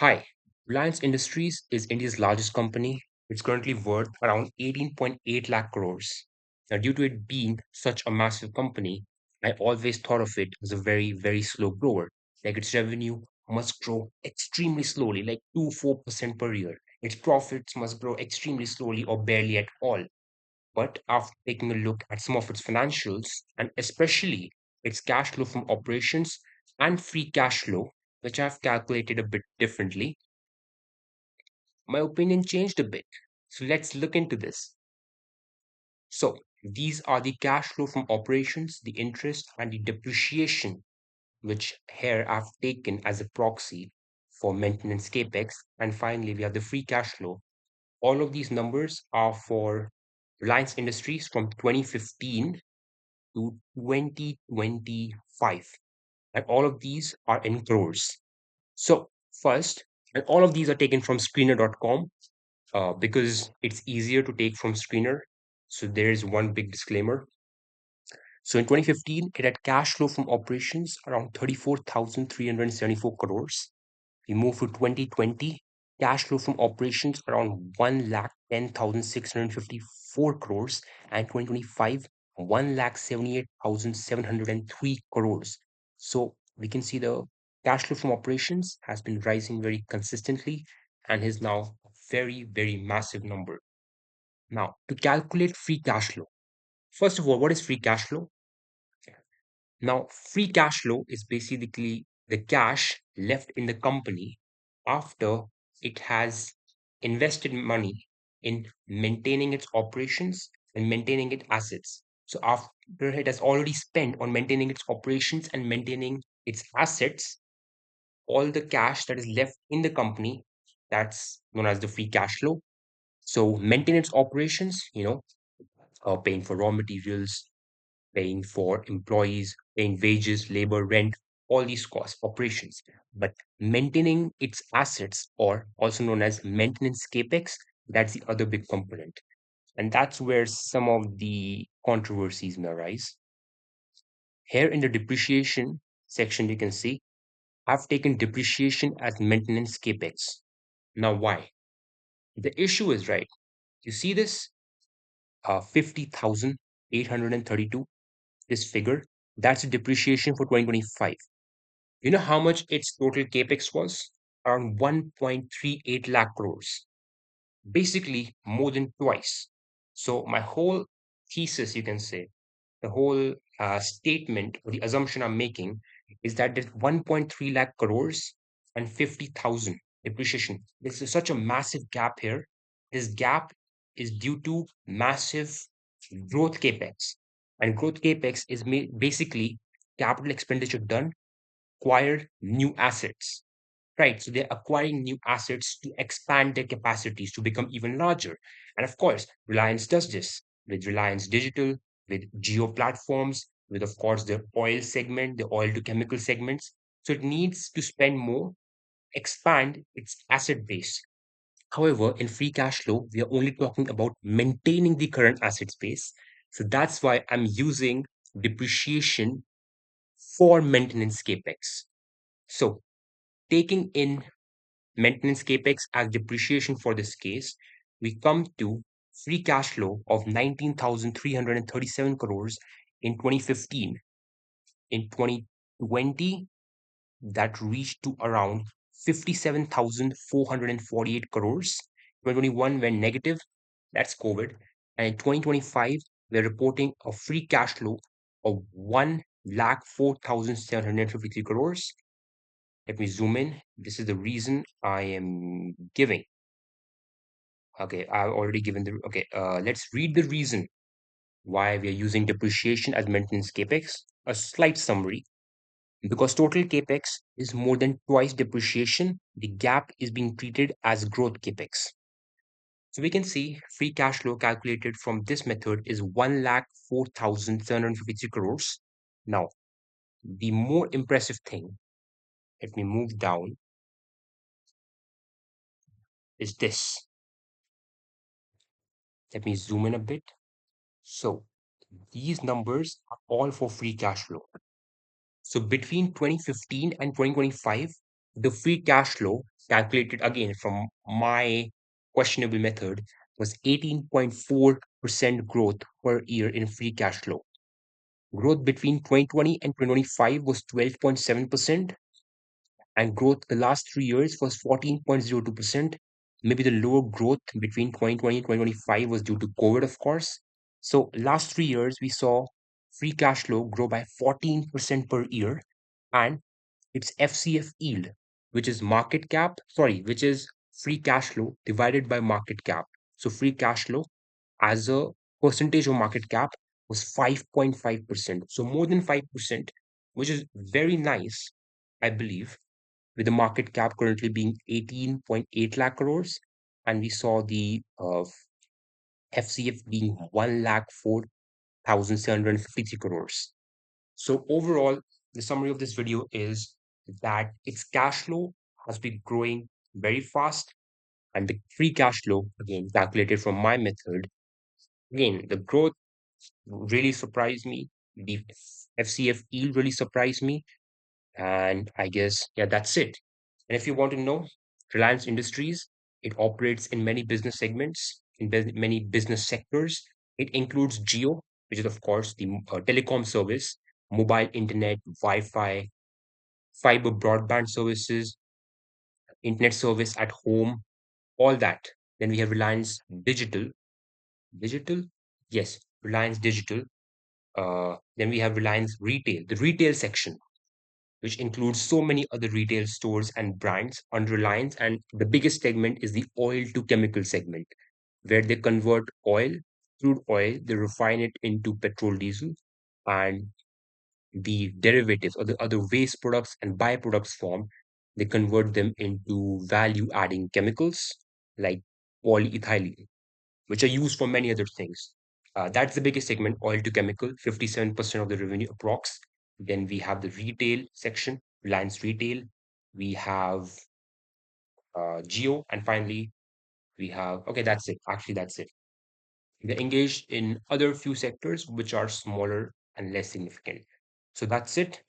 Hi, Reliance Industries is India's largest company. It's currently worth around 18.8 lakh crores. Now, due to it being such a massive company, I always thought of it as a very, very slow grower. Like its revenue must grow extremely slowly, like 2-4% per year. Its profits must grow extremely slowly or barely at all. But after taking a look at some of its financials, and especially its cash flow from operations and free cash flow, which I've calculated a bit differently, my opinion changed a bit. So let's look into this. So these are the cash flow from operations, the interest, and the depreciation, which here I've taken as a proxy for maintenance capex. And finally, we have the free cash flow. All of these numbers are for Reliance Industries from 2015 to 2025. And all of these are in crores. So, first, and all of these are taken from screener.com because it's easier to take from screener. So, there is one big disclaimer. So, in 2015, it had cash flow from operations around 34,374 crores. We move to 2020, cash flow from operations around 1,10,654 crores, and 2025, 1,78,703 crores. So we can see the cash flow from operations has been rising very consistently and is now a very, very massive number. Now, to calculate free cash flow, first of all, what is free cash flow? Now, free cash flow is basically the cash left in the company after it has invested money in maintaining its operations and maintaining its assets. So, after it has already spent on maintaining its operations and maintaining its assets, all the cash that is left in the company, that's known as the free cash flow. So, maintenance operations, paying for raw materials, paying for employees, paying wages, labor, rent, all these costs, operations. But maintaining its assets, or also known as maintenance capex, that's the other big component. And that's where some of the controversies may arise. Here in the depreciation section, you can see I've taken depreciation as maintenance capex. Now, why? The issue is right. You see this 50,832, this figure, that's the depreciation for 2025. You know how much its total capex was? Around 1.38 lakh crores. Basically, more than twice. So, my whole thesis, you can say, the whole statement or the assumption I'm making is that there's 1.3 lakh crores and 50,000 depreciation. This is such a massive gap here. This gap is due to massive growth capex. And growth capex is basically capital expenditure done acquire new assets, right? So they're acquiring new assets to expand their capacities to become even larger. And of course, Reliance does this with Reliance Digital, with geo platforms, with, of course, the oil segment, the oil to chemical segments. So it needs to spend more, expand its asset base. However, in free cash flow, we are only talking about maintaining the current asset base. So that's why I'm using depreciation for maintenance capex. So taking in maintenance capex as depreciation for this case, we come to free cash flow of 19,337 crores in 2015. In 2020, that reached to around 57,448 crores. 2021 went negative, that's COVID. And in 2025, we're reporting a free cash flow of 1,04,753 crores. Let me zoom in. This is the reason I am giving. Okay, I've already given the, okay, let's read the reason why we are using depreciation as maintenance capex. A slight summary. Because total capex is more than twice depreciation, the gap is being treated as growth capex. So we can see free cash flow calculated from this method is 1,04,753 crores. Now, the more impressive thing, let me move down, is this. Let me zoom in a bit. So these numbers are all for free cash flow. So between 2015 and 2025, the free cash flow calculated again from my questionable method, was 18.4% growth per year in free cash flow. Growth between 2020 and 2025 was 12.7%, and growth the last 3 years was 14.02%. Maybe the lower growth between 2020 and 2025 was due to COVID, of course. So last 3 years, we saw free cash flow grow by 14% per year, and its FCF yield, which is market cap, sorry, which is free cash flow divided by market cap. So free cash flow as a percentage of market cap was 5.5%. So more than 5%, which is very nice, I believe, with the market cap currently being 18.8 lakh crores. And we saw the FCF being 1 lakh 4,753 crores. So overall, the summary of this video is that its cash flow has been growing very fast, and the free cash flow, again calculated from my method, again the growth really surprised me. The FCF yield really surprised me, and I guess, yeah, that's it. And if you want to know, Reliance Industries, it operates in many business segments, in many business sectors. It includes Geo, which is, of course, the telecom service, mobile internet, Wi Fi, fiber broadband services, internet service at home, all that. Then we have Reliance Digital. Digital? Yes, Reliance Digital. Then we have Reliance Retail, the retail section, which includes so many other retail stores and brands under Reliance. And the biggest segment is the oil to chemical segment, where they convert crude oil, they refine it into petrol, diesel, and the derivatives or the other waste products and byproducts form, they convert them into value adding chemicals like polyethylene, which are used for many other things. That's the biggest segment, oil to chemical, 57% of the revenue approx. Then we have the retail section, Reliance Retail. We have Geo. And finally, we have, okay, that's it. Actually, that's it. They're engaged in other few sectors which are smaller and less significant. So that's it.